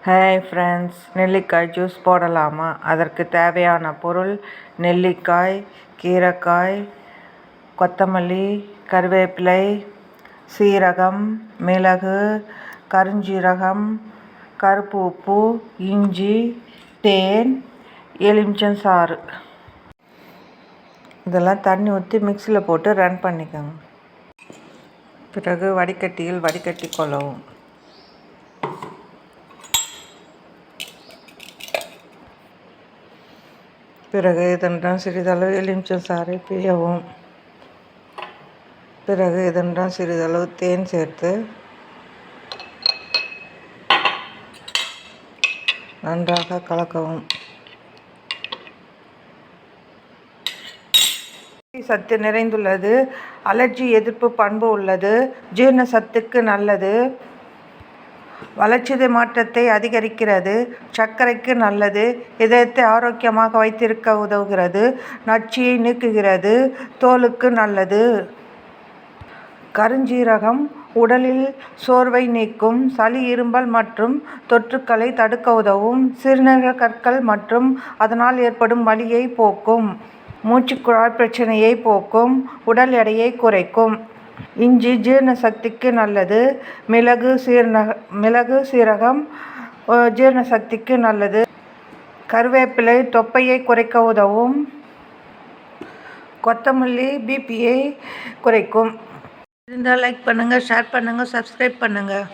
Hi friends, நெல்லிக்காய் juice போடலாமா? அதற்கு தேவையான பொருள்: நெல்லிக்காய், கீரைக்காய், கொத்தமல்லி, கருவேப்பிலை, சீரகம், மிளகு, கருஞ்சீரகம், கருப்பு உப்பு, இஞ்சி, தேன், எலுமிச்சம் சாறு. இதெல்லாம் தண்ணி ஊற்றி மிக்சியில் போட்டு ரன் பண்ணிக்கோங்க. பிறகு வடிகட்டியில் வடிகட்டி கொள்ளவும். பிறகு இதனுடன் சிறிதளவு எலுமிச்சம் சாறை பிழியவும். பிறகு இதனுடன் சிறிதளவு தேன் சேர்த்து நன்றாக கலக்கவும். சத்து நிறைந்துள்ளது. அலர்ஜி எதிர்ப்பு பண்பு உள்ளது. ஜீரண சத்துக்கு நல்லது. வளர்சிதை மாற்றத்தை அதிகரிக்கிறது. சர்க்கரைக்கு நல்லது. இதயத்தை ஆரோக்கியமாக வைத்திருக்க உதவுகிறது. நச்சுயை நீக்குகிறது. தோலுக்கு நல்லது. கருஞ்சீரகம் உடலில் சோர்வை நீக்கும். சளி, இருமல் மற்றும் தொற்றுக்களை தடுக்க உதவும். சிறுநீரக கற்கள் மற்றும் அதனால் ஏற்படும் வலியை போக்கும். மூச்சுக்குழாய் பிரச்சனையை போக்கும். உடல் எடையை குறைக்கும். இஞ்சி ஜீரண சக்திக்கு நல்லது. மிளகு சீரகம் ஜீரண சக்திக்கு நல்லது. கருவேப்பிலை தொப்பையை குறைக்க உதவும். கொத்தமல்லி பிபியை குறைக்கும். இருந்தால் லைக் பண்ணுங்கள், ஷேர் பண்ணுங்கள், சப்ஸ்கிரைப் பண்ணுங்கள்.